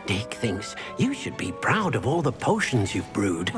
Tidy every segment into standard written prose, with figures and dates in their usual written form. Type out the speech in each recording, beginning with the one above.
Dick thinks you should be proud of all the potions you've brewed.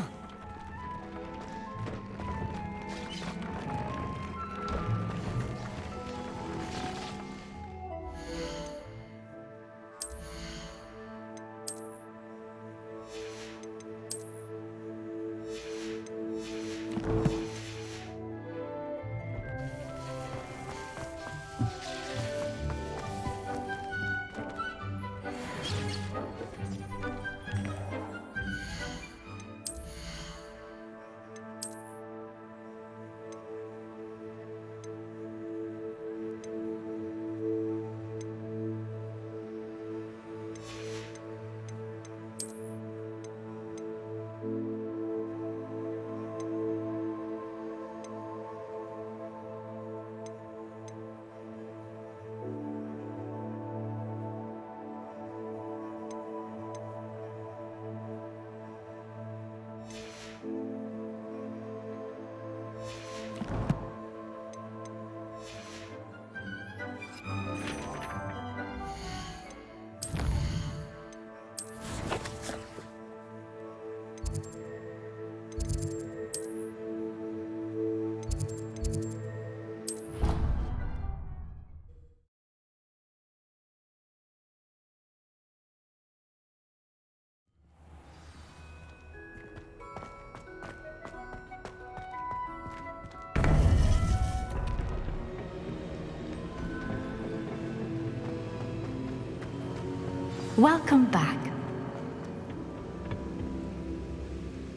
Welcome back.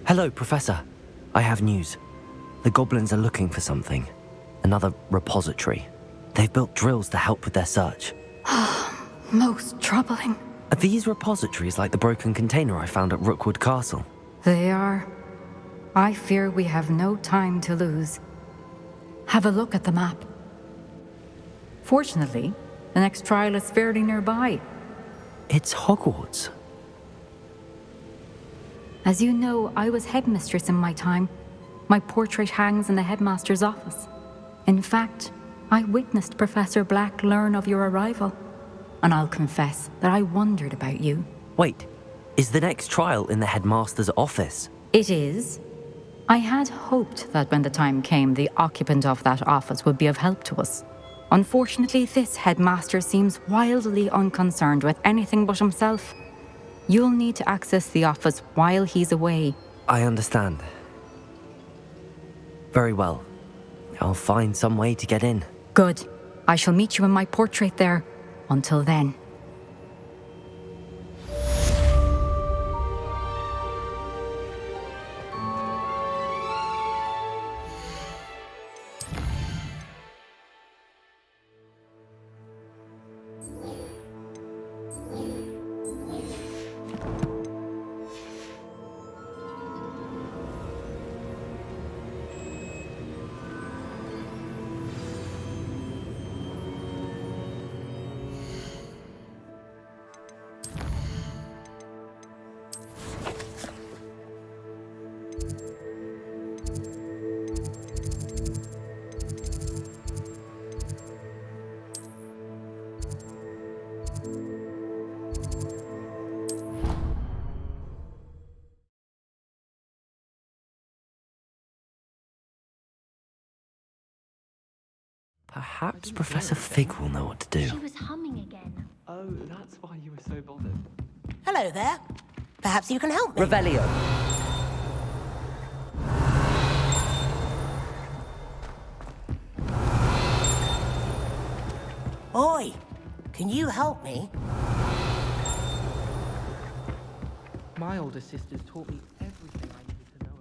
Hello, Professor. I have news. The goblins are looking for something. Another repository. They've built drills to help with their search. Most troubling. Are these repositories like the broken container I found at Rookwood Castle? They are. I fear we have no time to lose. Have a look at the map. Fortunately, the next trial is fairly nearby. It's Hogwarts. As you know, I was headmistress in my time. My portrait hangs in the headmaster's office. In fact, I witnessed Professor Black learn of your arrival. And I'll confess that I wondered about you. Wait, is the next trial in the headmaster's office? It is. I had hoped that when the time came, the occupant of that office would be of help to us. Unfortunately, this headmaster seems wildly unconcerned with anything but himself. You'll need to access the office while he's away. I understand. Very well. I'll find some way to get in. Good. I shall meet you in my portrait there. Until then. Perhaps Professor Fig will know what to do. She was humming again. Oh, that's why you were so bothered. Hello there. Perhaps you can help me. Revelio. Oi, can you help me? My older sisters taught me everything I needed to know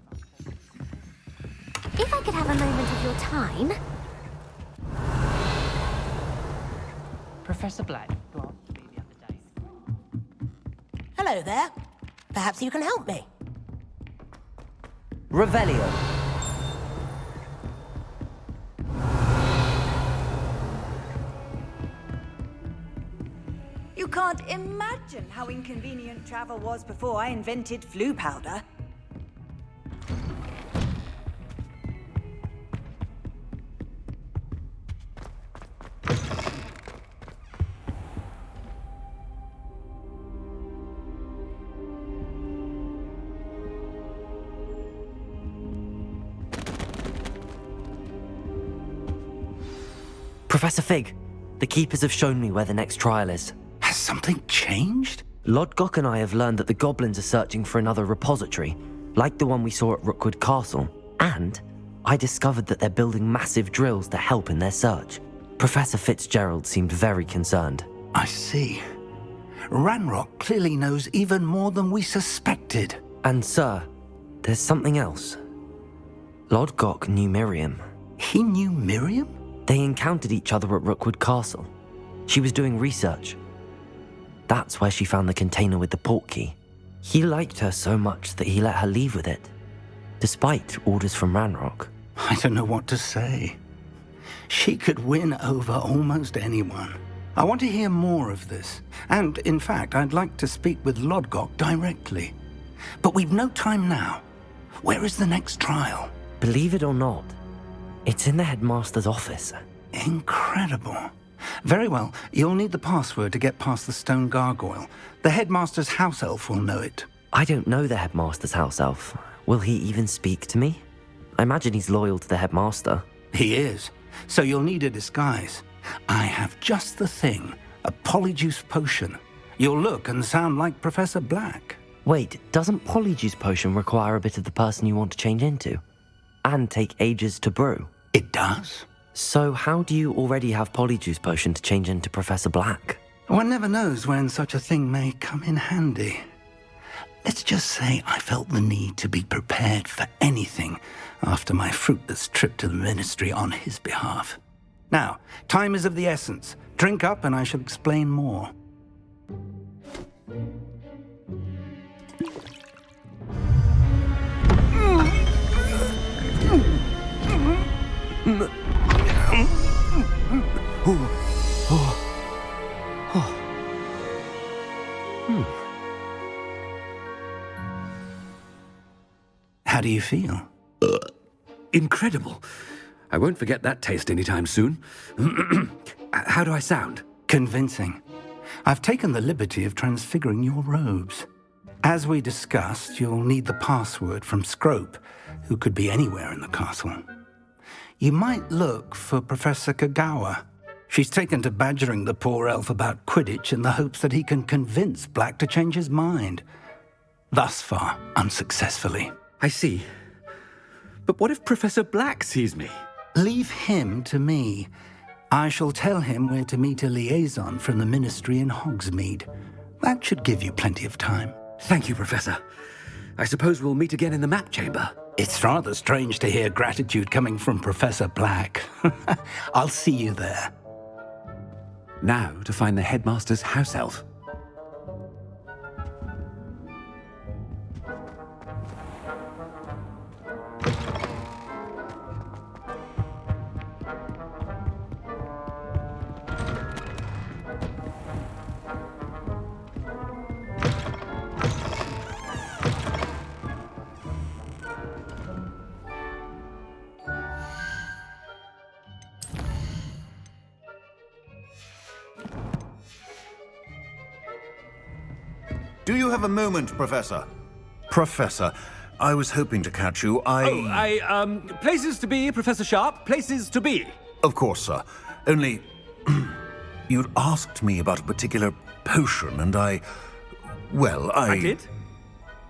about. If I could have a moment of your time. Professor Black, you asked me the other day. Hello there. Perhaps you can help me. Revelio. You can't imagine how inconvenient travel was before I invented flu powder. Professor Fig, the Keepers have shown me where the next trial is. Has something changed? Lodgok and I have learned that the goblins are searching for another repository, like the one we saw at Rookwood Castle. And I discovered that they're building massive drills to help in their search. Professor Fitzgerald seemed very concerned. I see. Ranrock clearly knows even more than we suspected. And sir, there's something else. Lodgok knew Miriam. He knew Miriam? They encountered each other at Rookwood Castle. She was doing research. That's where she found the container with the portkey. He liked her so much that he let her leave with it, despite orders from Ranrock. I don't know what to say. She could win over almost anyone. I want to hear more of this. And, in fact, I'd like to speak with Lodgok directly. But we've no time now. Where is the next trial? Believe it or not, it's in the headmaster's office. Incredible. Very well. You'll need the password to get past the stone gargoyle. The headmaster's house elf will know it. I don't know the headmaster's house elf. Will he even speak to me? I imagine he's loyal to the headmaster. He is. So you'll need a disguise. I have just the thing. A polyjuice potion. You'll look and sound like Professor Black. Wait, doesn't Polyjuice Potion require a bit of the person you want to change into? And take ages to brew? It does. So how do you already have Polyjuice Potion to change into Professor Black? One never knows when such a thing may come in handy. Let's just say I felt the need to be prepared for anything after my fruitless trip to the Ministry on his behalf. Now, time is of the essence. Drink up and I shall explain more. How do you feel? Incredible. I won't forget that taste anytime soon. How do I sound? Convincing. I've taken the liberty of transfiguring your robes. As we discussed, you'll need the password from Scrope, who could be anywhere in the castle. You might look for Professor Kagawa. She's taken to badgering the poor elf about Quidditch in the hopes that he can convince Black to change his mind. Thus far, unsuccessfully. I see. But what if Professor Black sees me? Leave him to me. I shall tell him where to meet a liaison from the Ministry in Hogsmeade. That should give you plenty of time. Thank you, Professor. I suppose we'll meet again in the map chamber. It's rather strange to hear gratitude coming from Professor Black. I'll see you there. Now to find the headmaster's house elf. Do you have a moment, Professor? Professor, I was hoping to catch you. Places to be, Professor Sharp. Places to be. Of course, sir. Only, you'd asked me about a particular potion, and I did?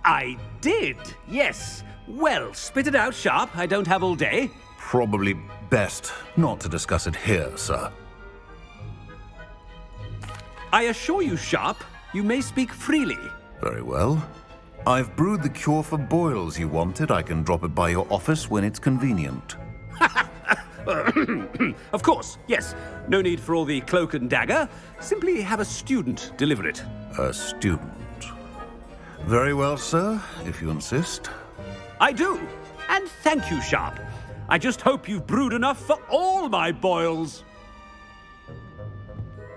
I did, yes. Well, spit it out, Sharp. I don't have all day. Probably best not to discuss it here, sir. I assure you, Sharp, you may speak freely. Very well. I've brewed the cure for boils you wanted. I can drop it by your office when it's convenient. Of course, yes. No need for all the cloak and dagger. Simply have a student deliver it. A student. Very well, sir, if you insist. I do. And thank you, Sharp. I just hope you've brewed enough for all my boils.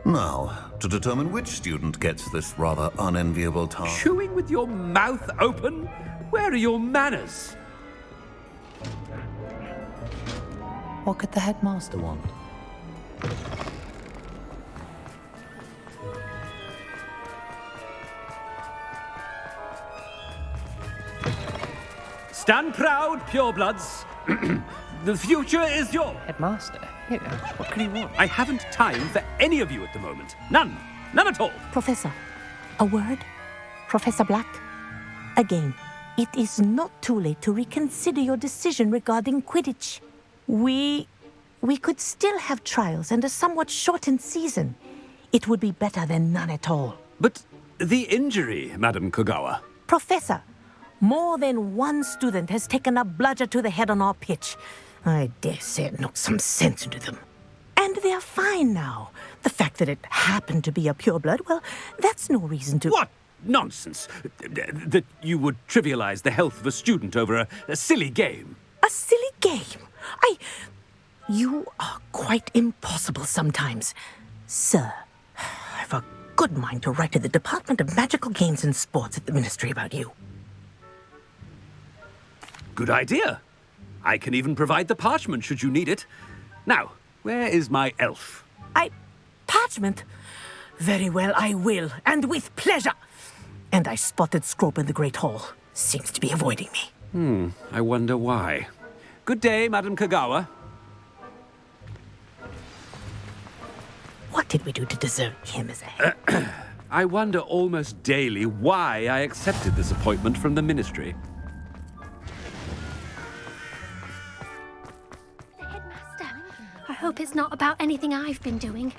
Now, to determine which student gets this rather unenviable task. Chewing with your mouth open? Where are your manners? What could the headmaster want? Stand proud, purebloods. The future is yours. Headmaster, What can he want? I haven't time for any of you at the moment. None. None at all. Professor, a word? Professor Black? Again, it is not too late to reconsider your decision regarding Quidditch. We could still have trials and a somewhat shortened season. It would be better than none at all. But the injury, Madam Kogawa. Professor, more than one student has taken a bludger to the head on our pitch. I dare say it knocked some sense into them. And they're fine now. The fact that it happened to be a pureblood, well, that's no reason to... What nonsense! That you would trivialize the health of a student over a silly game. A silly game? You are quite impossible sometimes. Sir, I've a good mind to write to the Department of Magical Games and Sports at the Ministry about you. Good idea. I can even provide the parchment should you need it. Now, where is my elf? Parchment? Very well, I will, and with pleasure. And I spotted Scrope in the Great Hall. Seems to be avoiding me. I wonder why. Good day, Madam Kogawa. What did we do to deserve him as a... I wonder almost daily why I accepted this appointment from the Ministry. The headmaster. I hope it's not about anything I've been doing.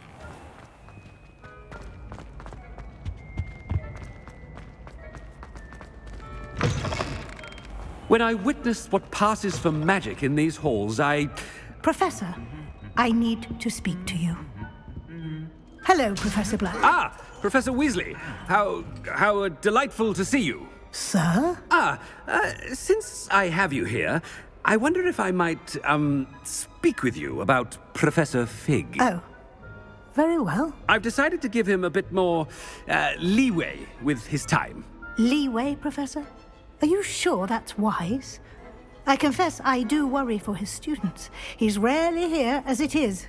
When I witnessed what passes for magic in these halls, Professor, I need to speak to you. Hello, Professor Black. Ah, Professor Weasley. How delightful to see you. Sir? Since I have you here, I wonder if I might, speak with you about Professor Fig. Oh, very well. I've decided to give him a bit more, leeway with his time. Leeway, Professor? Are you sure that's wise? I confess I do worry for his students. He's rarely here as it is.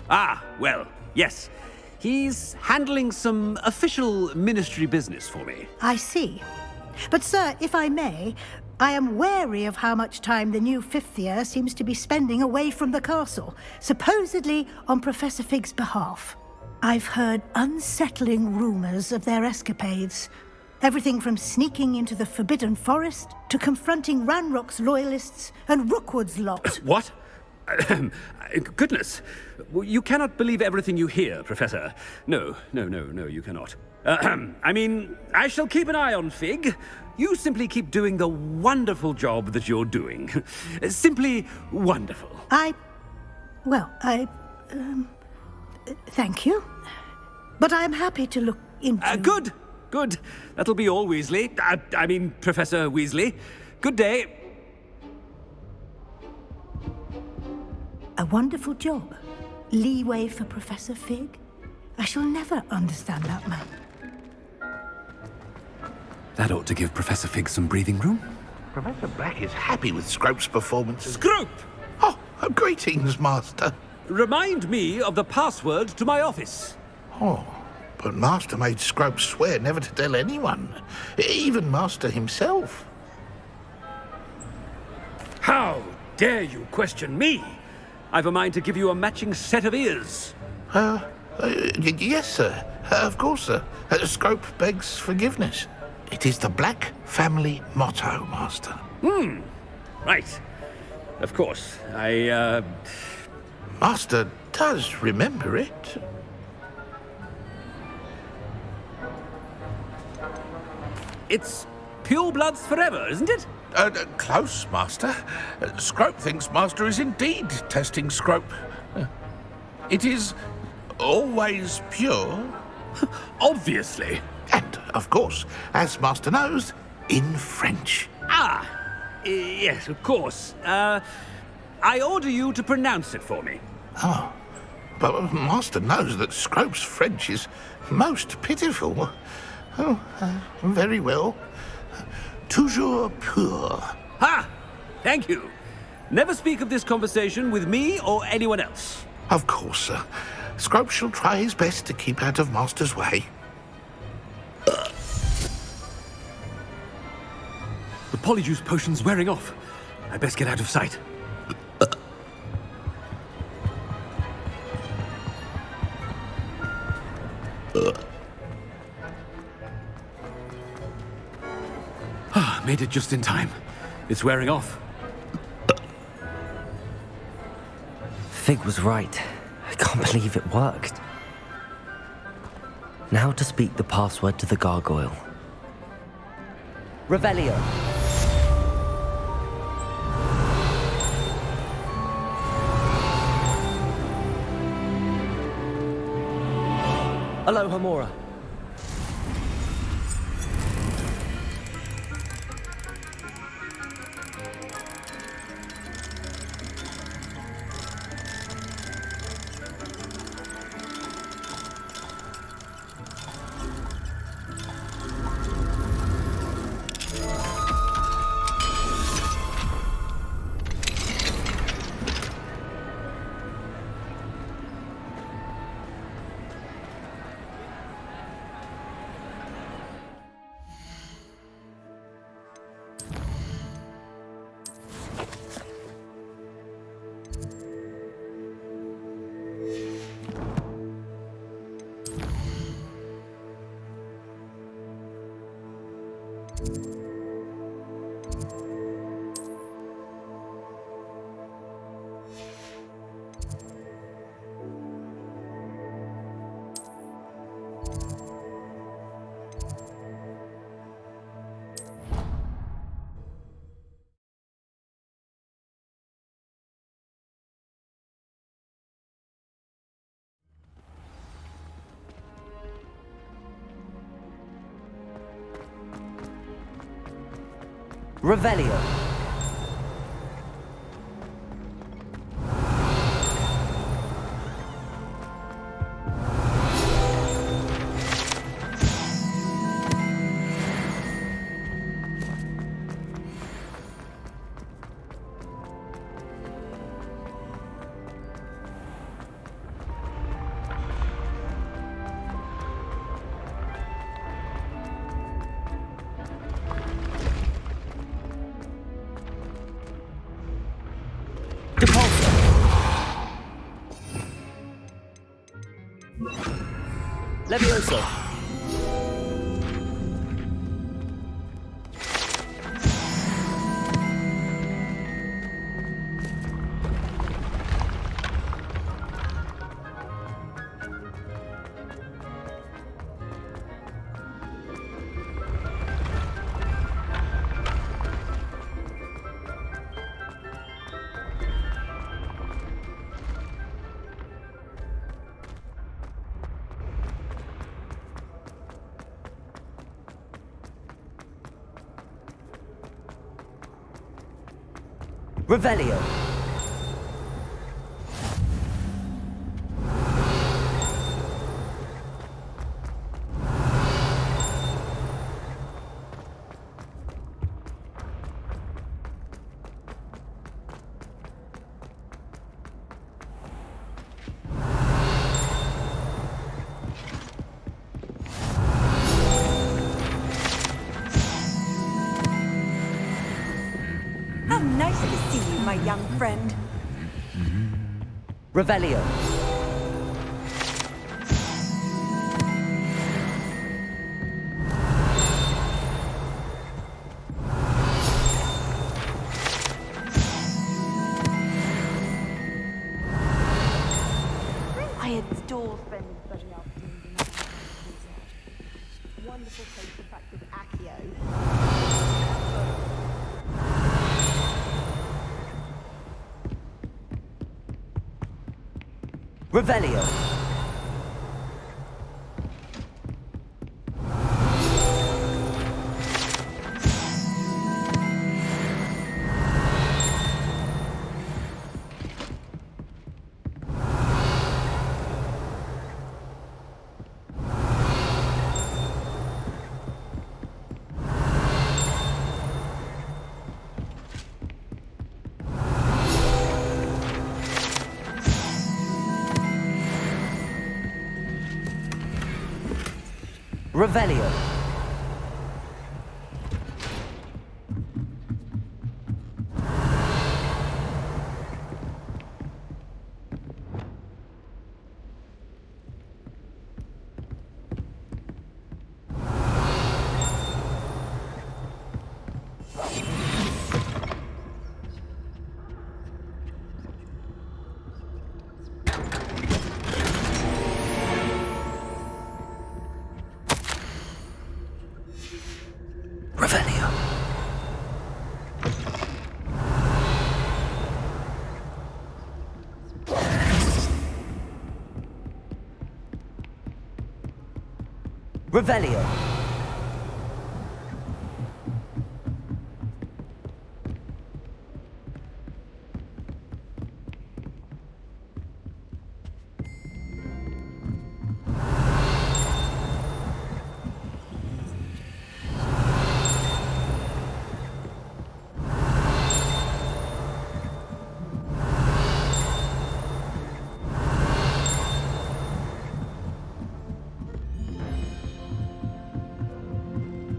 Ah, well, yes. He's handling some official ministry business for me. I see. But, sir, if I may, I am wary of how much time the new fifth year seems to be spending away from the castle, supposedly on Professor Fig's behalf. I've heard unsettling rumors of their escapades. Everything from sneaking into the Forbidden Forest to confronting Ranrock's loyalists and Rookwood's lot. What? Goodness. You cannot believe everything you hear, Professor. No, you cannot. I mean, I shall keep an eye on Fig. You simply keep doing the wonderful job that you're doing. Simply wonderful. Thank you. But I'm happy to look into... Good. That'll be all, Weasley. I mean, Professor Weasley. Good day. A wonderful job. Leeway for Professor Fig. I shall never understand that man. That ought to give Professor Fig some breathing room. Professor Black is happy with Scrope's performances. Scrope! Oh, greetings, Master. Remind me of the password to my office. Oh, but Master made Scrope swear never to tell anyone, even Master himself. How dare you question me? I've a mind to give you a matching set of ears. Yes, sir. Of course, sir. Scrope begs forgiveness. It is the Black family motto, Master. Right. Of course. Master does remember it. It's purebloods forever, isn't it? Close, Master. Scrope thinks Master is indeed testing Scrope. It is always pure. Obviously. And, of course, as Master knows, in French. Yes, of course. I order you to pronounce it for me. Oh, but Master knows that Scrope's French is most pitiful. Oh, very well. Toujours pur. Ha! Thank you. Never speak of this conversation with me or anyone else. Of course, sir. Scrope shall try his best to keep out of Master's way. The polyjuice potion's wearing off. I best get out of sight. Made it just in time. It's wearing off. Fig was right. I can't believe it worked. Now to speak the password to the gargoyle. Revelio. Aloha Mora. Revelio. Levioso. Revelio. How nice to see you, my young friend. Revelio. I adore spending sunny afternoons in the wonderful place to practice Accio. Revelio. Revelio. Revelio.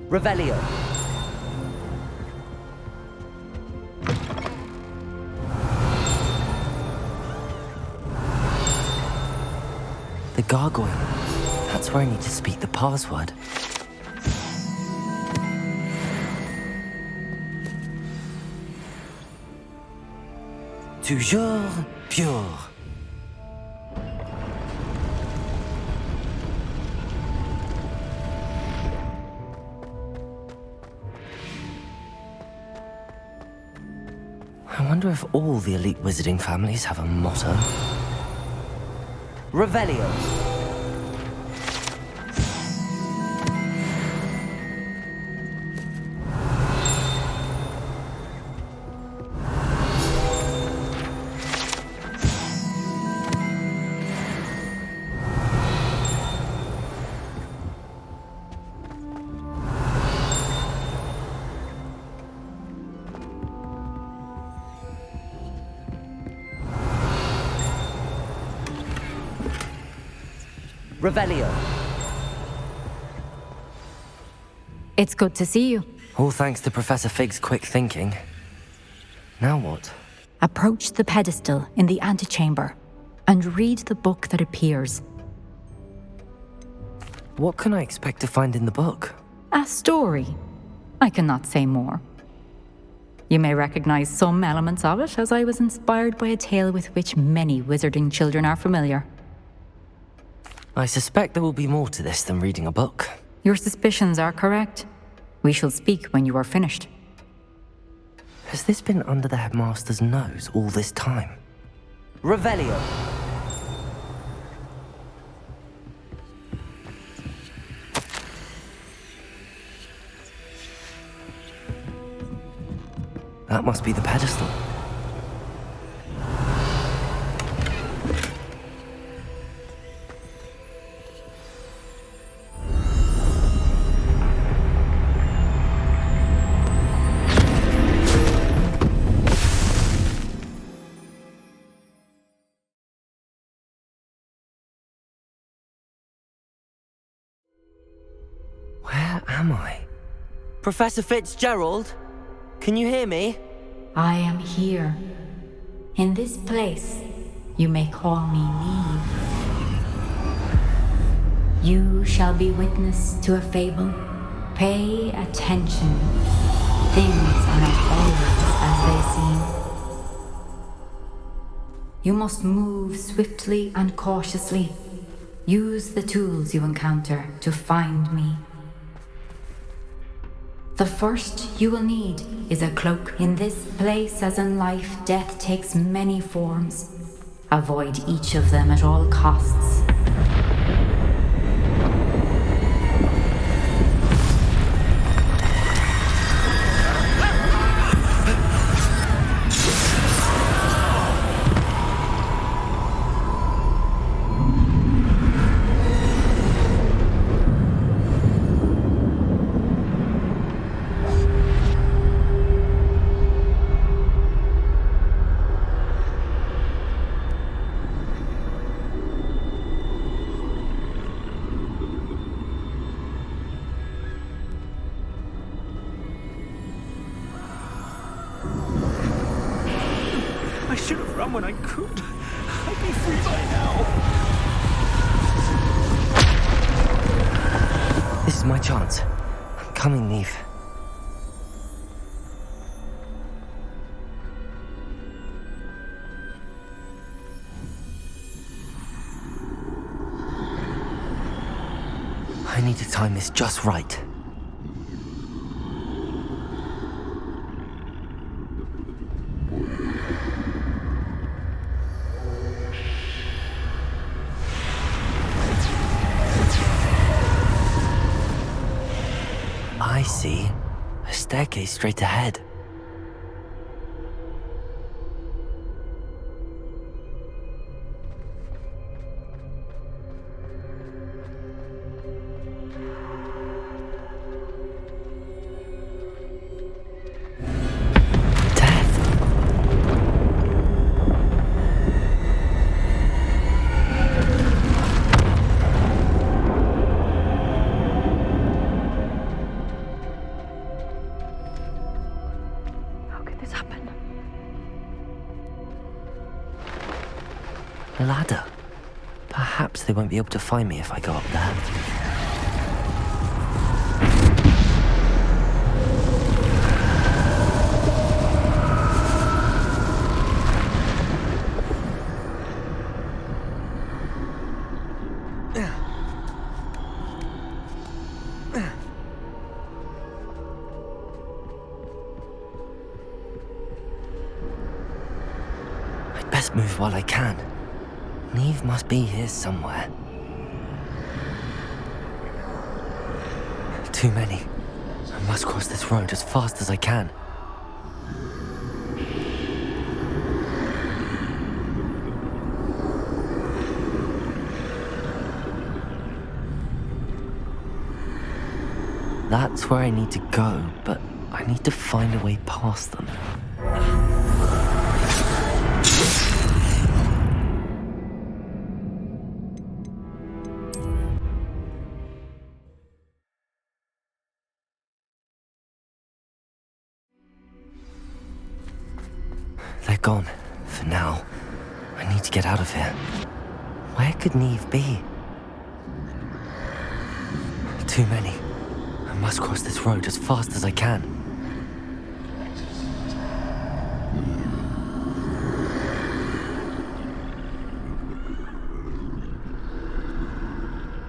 Revelio. The gargoyle. That's where I need to speak the password. Toujours pure. I wonder if all the elite wizarding families have a motto. Revelio. Revelio. It's good to see you. All thanks to Professor Fig's quick thinking. Now what? Approach the pedestal in the antechamber and read the book that appears. What can I expect to find in the book? A story. I cannot say more. You may recognize some elements of it, as I was inspired by a tale with which many wizarding children are familiar. I suspect there will be more to this than reading a book. Your suspicions are correct. We shall speak when you are finished. Has this been under the headmaster's nose all this time? Revelio. That must be the pedestal. Where am I? Professor Fitzgerald? Can you hear me? I am here. In this place, you may call me Neve. You shall be witness to a fable. Pay attention. Things are not always as they seem. You must move swiftly and cautiously. Use the tools you encounter to find me. The first you will need is a cloak. In this place, as in life, death takes many forms. Avoid each of them at all costs. I should have run when I could. I'd be free by now. This is my chance. I'm coming, Neve. I need to time this just right. staircase straight ahead. A ladder. Perhaps they won't be able to find me if I go up there. I'd best move while I can. Neve must be here somewhere. Too many. I must cross this road as fast as I can. That's where I need to go, but I need to find a way past them. They're gone, for now. I need to get out of here. Where could Neve be? Too many. I must cross this road as fast as I can.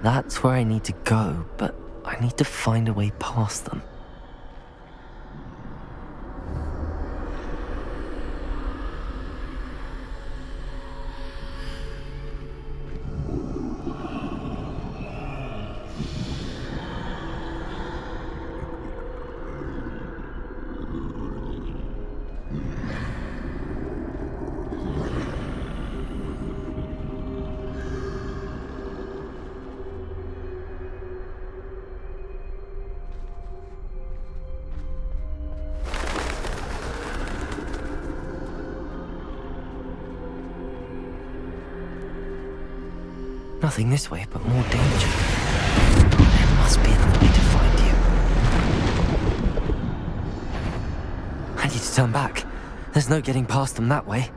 That's where I need to go, but I need to find a way past them. Nothing this way, but more danger. There must be another way to find you. I need to turn back. There's no getting past them that way.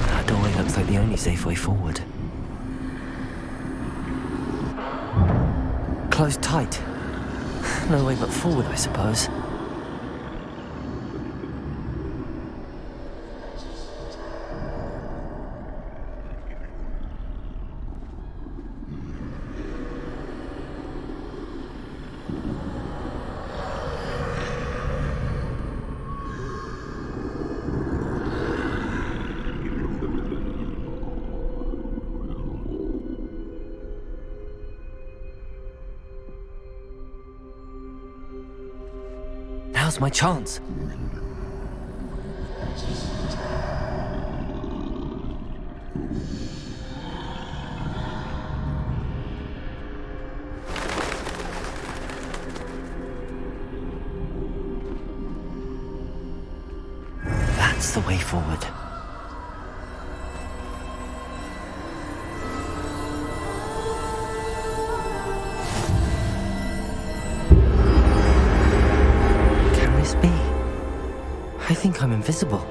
That doorway looks like the only safe way forward. Closed tight. No way but forward, I suppose. Now's my chance. That's the way forward. I think I'm invisible.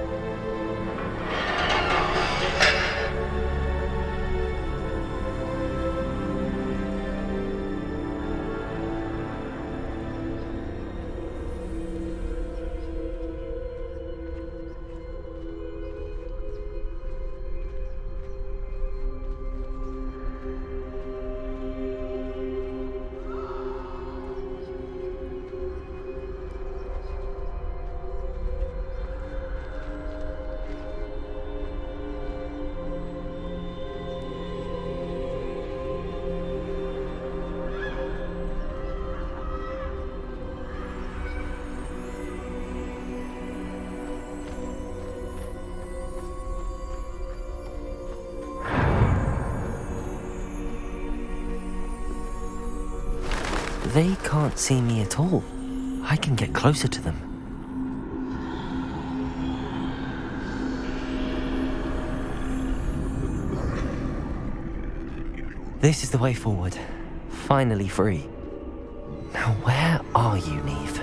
They can't see me at all. I can get closer to them. This is the way forward. Finally free. Now where are you, Neve?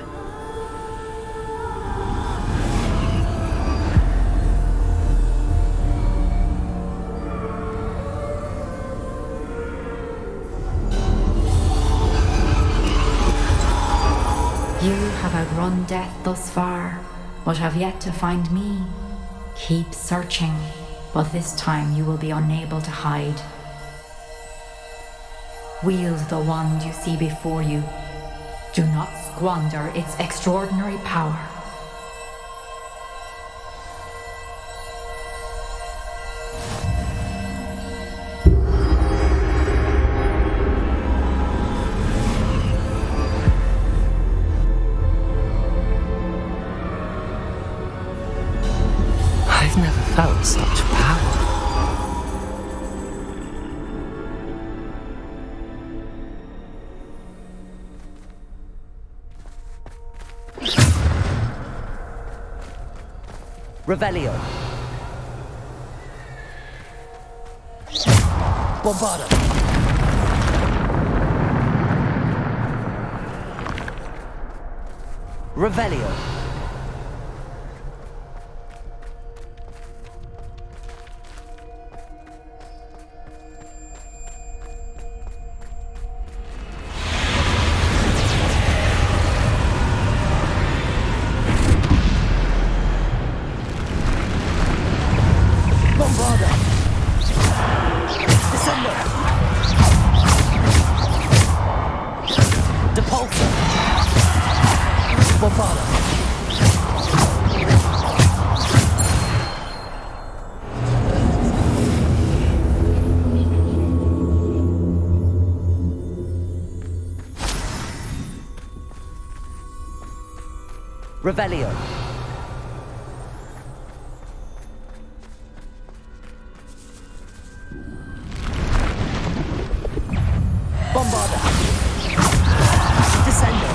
You have outrun death thus far, but have yet to find me. Keep searching, but this time you will be unable to hide. Wield the wand you see before you. Do not squander its extraordinary power. I've never felt such power. Revelio. Bombarda. Revelio. Revelio. Bombarda. Descendo.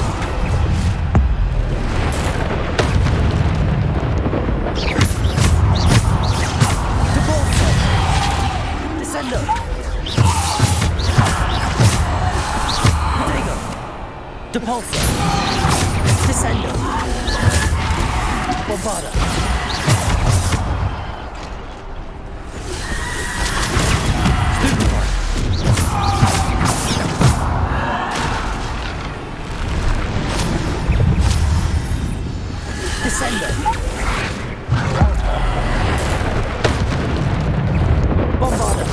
Debolso. Descendo. Protego. Depulso. Descendo. Bombarda. Descendo. Bombarda.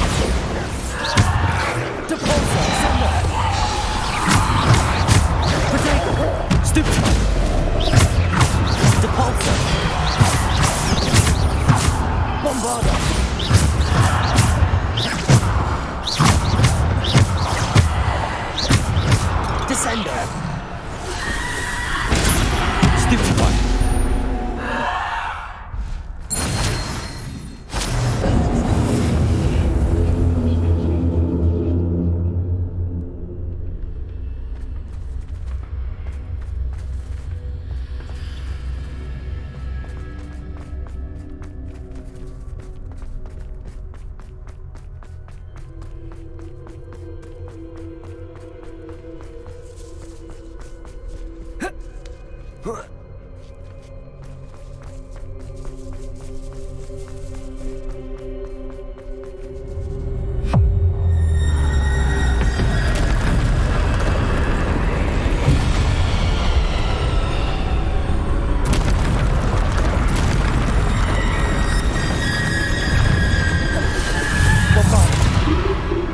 Depulso. Descendo. Protego. Stupid. Depulso. Bombarda. Descendo. Stupid one.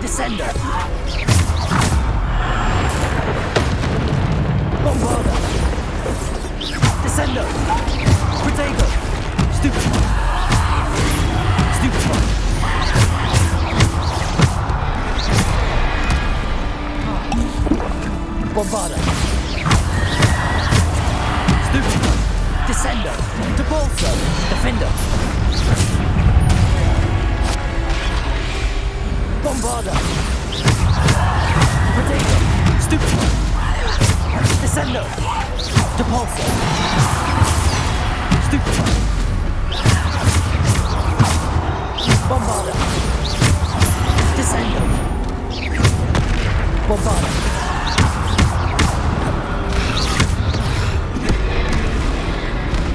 Descendo. Bombarda. Descendo. Protego. Stupid. Stupid one. Bombarda. Stupid one. Descendo. Depulso. Defender. Bombarda. Protego. Stupid one. Defender! Depulsor! Stupefy! Bombarda! Descendo! Bombarda!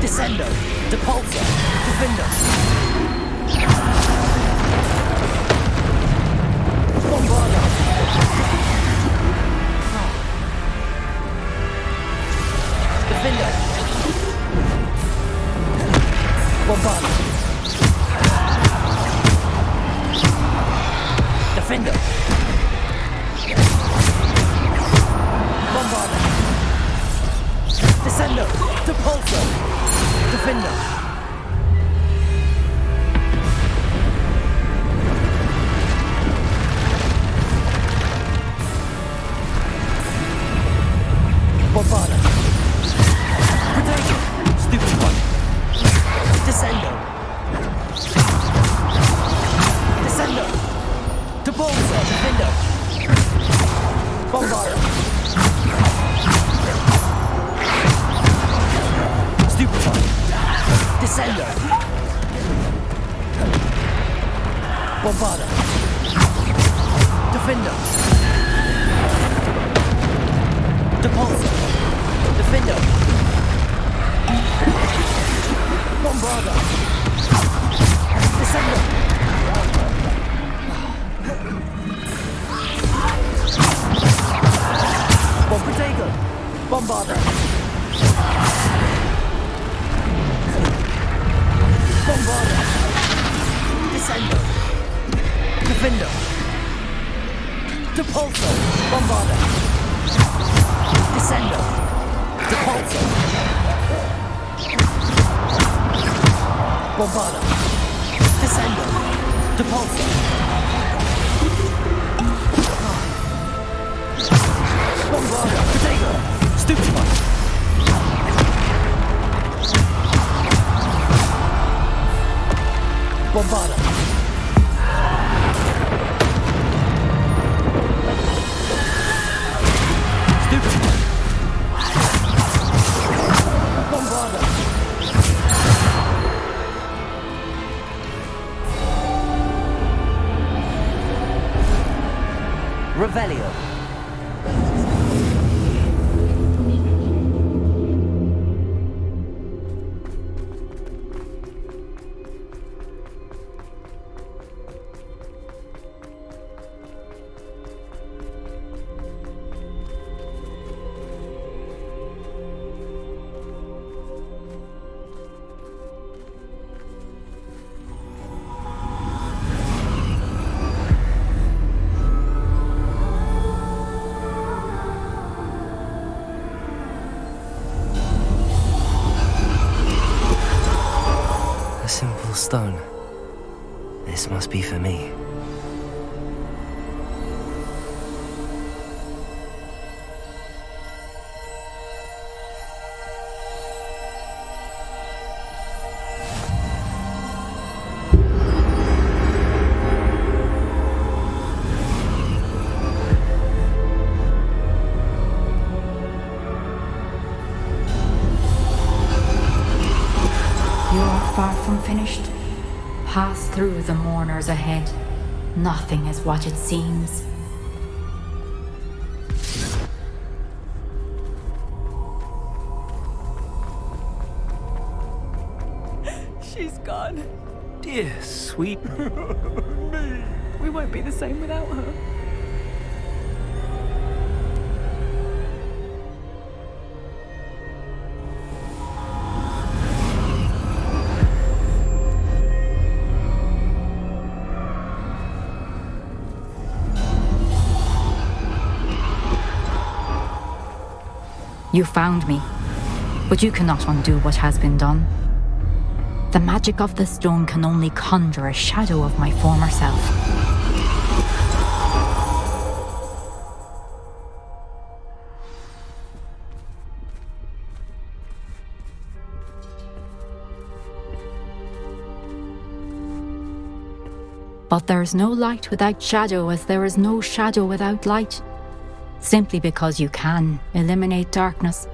Descendo! Depulsor! Defender! Bombarda! Defender! Bombarda! Defender! Bombarda! Descendo! Depulsor! Defender! Bombarda! Potato! Stupid one! Descendo! Descendo! Depulsor! Defender! Bombarda! Stupid one! Descendo! Bombarda! Defender! Depulsor! Defender! Bombarda! Descendo! Bombardago! Bombarda! Bombarda! Descendo! Defender! Depulsor! Bombarda! Descendo! Depulsor! Bombarda! Descendo! Depulsor! Bombarda! Potato! Stupid one! Bombarda! Stupid one! Bombarda! Revelio. Simple stone. This must be for me. Far from finished. Pass through the mourners ahead. Nothing is what it seems. She's gone. Dear sweet Me. We won't be the same without her. You found me, but you cannot undo what has been done. The magic of the stone can only conjure a shadow of my former self. But there is no light without shadow, as there is no shadow without light. Simply because you can eliminate darkness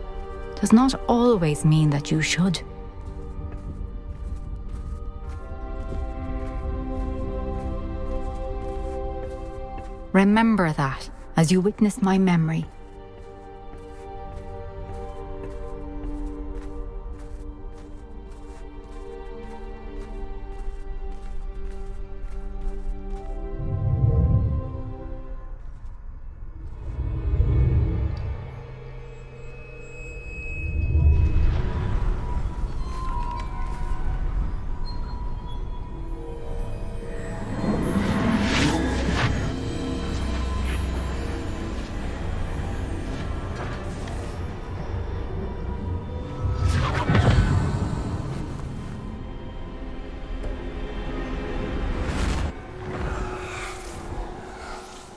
does not always mean that you should. Remember that as you witness my memory.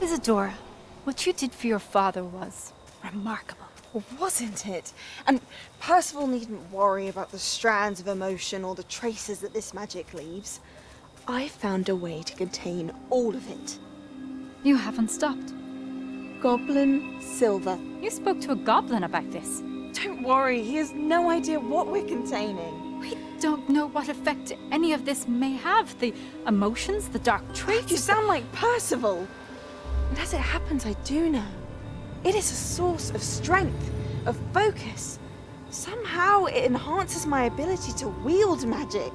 Isadora, what you did for your father was remarkable. Well, wasn't it? And Percival needn't worry about the strands of emotion or the traces that this magic leaves. I found a way to contain all of it. You haven't stopped. Goblin silver. You spoke to a goblin about this. Don't worry, he has no idea what we're containing. We don't know what effect any of this may have. The emotions, the dark traits. You sound like Percival. And as it happens, I do know. It is a source of strength, of focus. Somehow it enhances my ability to wield magic.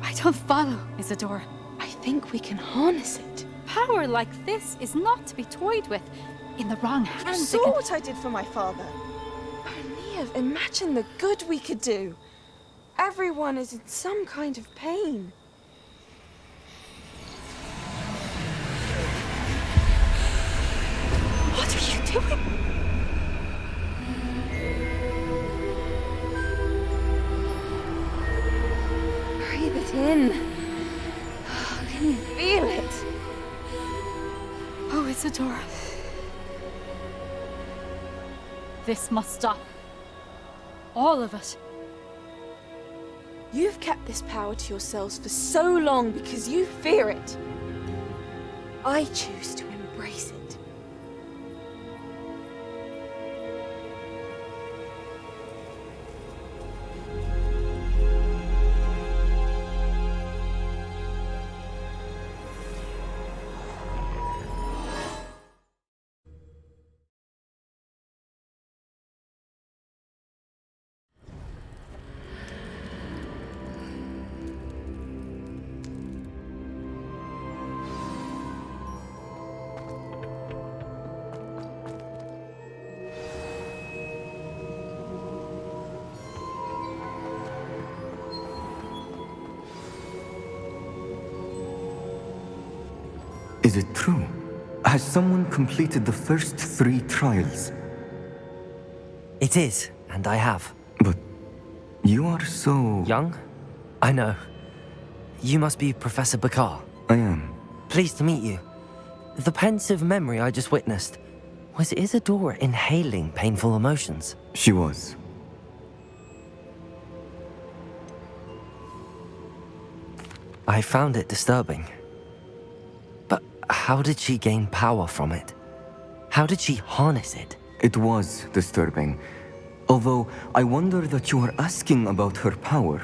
I don't follow, Isadora. I think we can harness it. Power like this is not to be toyed with. In the wrong hands. You saw what I did for my father. Oh, Neve, imagine the good we could do. Everyone is in some kind of pain. What are you doing? Breathe it in. Can you feel it? Oh, Isadora. This must stop. All of it. You've kept this power to yourselves for so long because you fear it. I choose to embrace it. Is it true? Has someone completed the first 3 trials? It is, and I have. But you are so... Young? I know. You must be Professor Bakar. I am. Pleased to meet you. The pensive memory I just witnessed, was Isadora inhaling painful emotions? She was. I found it disturbing. But how did she gain power from it? How did she harness it? It was disturbing. Although I wonder that you are asking about her power.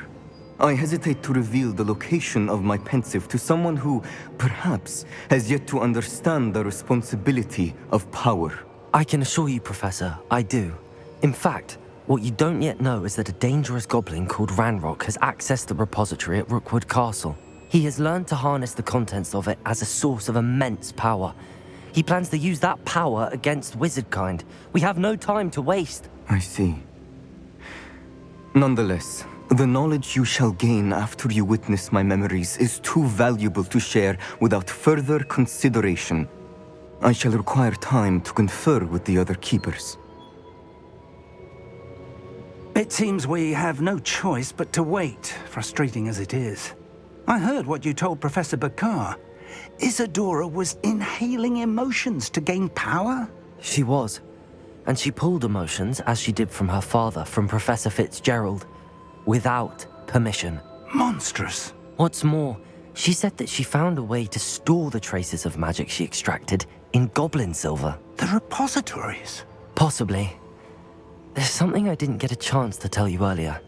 I hesitate to reveal the location of my pensive to someone who, perhaps, has yet to understand the responsibility of power. I can assure you, Professor, I do. In fact, what you don't yet know is that a dangerous goblin called Ranrock has accessed the repository at Rookwood Castle. He has learned to harness the contents of it as a source of immense power. He plans to use that power against wizardkind. We have no time to waste. I see. Nonetheless, the knowledge you shall gain after you witness my memories is too valuable to share without further consideration. I shall require time to confer with the other keepers. It seems we have no choice but to wait, frustrating as it is. I heard what you told Professor Bakar. Isadora was inhaling emotions to gain power? She was. And she pulled emotions, as she did from her father, from Professor Fitzgerald, without permission. Monstrous. What's more, she said that she found a way to store the traces of magic she extracted in goblin silver. The repositories? Possibly. there's something I didn't get a chance to tell you earlier.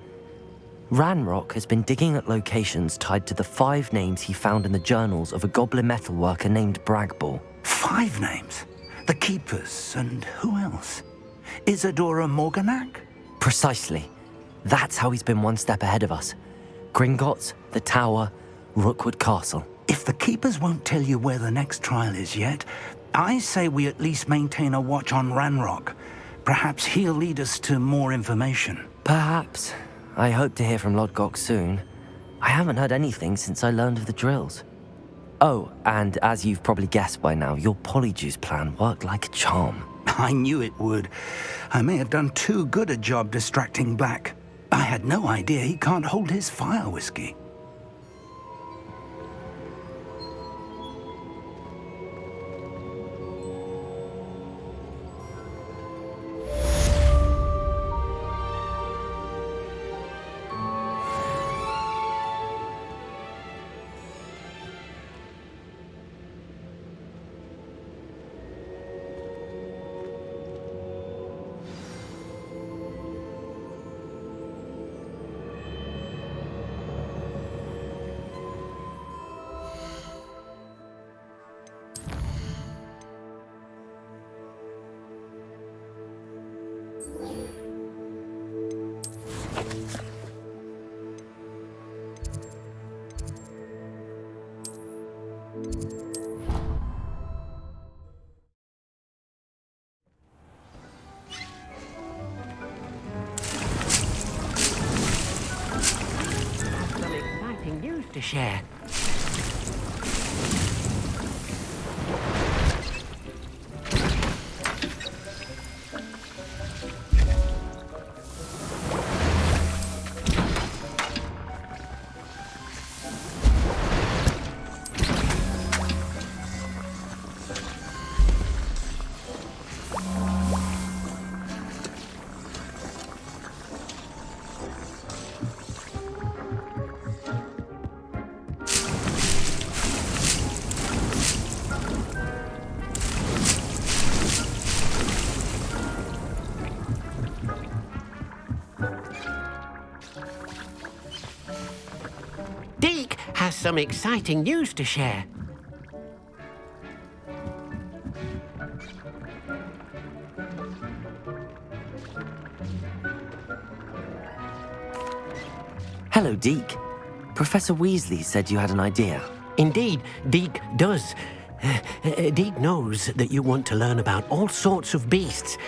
Ranrock has been digging at locations tied to the 5 names he found in the journals of a goblin metalworker named Bragball. 5 names? The Keepers, and who else? Isadora Morganac? Precisely. That's how he's been one step ahead of us. Gringotts, the Tower, Rookwood Castle. If the Keepers won't tell you where the next trial is yet, I say we at least maintain a watch on Ranrock. Perhaps he'll lead us to more information. Perhaps. I hope to hear from Lodgok soon. I haven't heard anything since I learned of the drills. Oh, and as you've probably guessed by now, your polyjuice plan worked like a charm. I knew it would. I may have done too good a job distracting Black. I had no idea he can't hold his fire whiskey. Some exciting news to share. Deke has some exciting news to share. Hello, Deke. Professor Weasley said you had an idea. Indeed, Deke does. Deke knows that you want to learn about all sorts of beasts,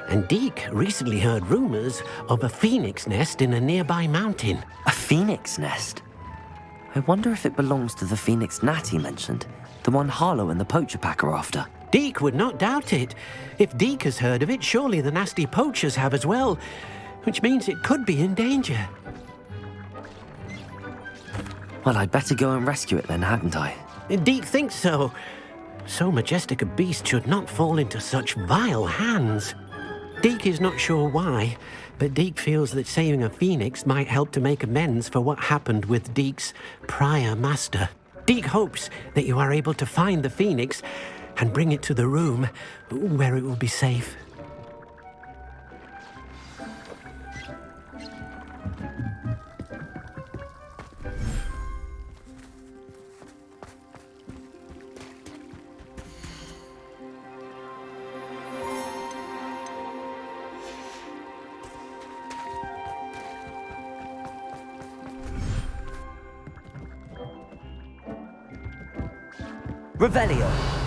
and Deke recently heard rumors of a phoenix nest in a nearby mountain. A phoenix nest? I wonder if it belongs to the phoenix gnat he mentioned, the one Harlow and the poacher pack are after. Deke would not doubt it. If Deke has heard of it, surely the nasty poachers have as well, which means it could be in danger. Well, I'd better go and rescue it then, hadn't I? Deke thinks so. So majestic a beast should not fall into such vile hands. Deke is not sure why, but Deke feels that saving a phoenix might help to make amends for what happened with Deke's prior master. Deke hopes that you are able to find the phoenix and bring it to the room where it will be safe. Revelio!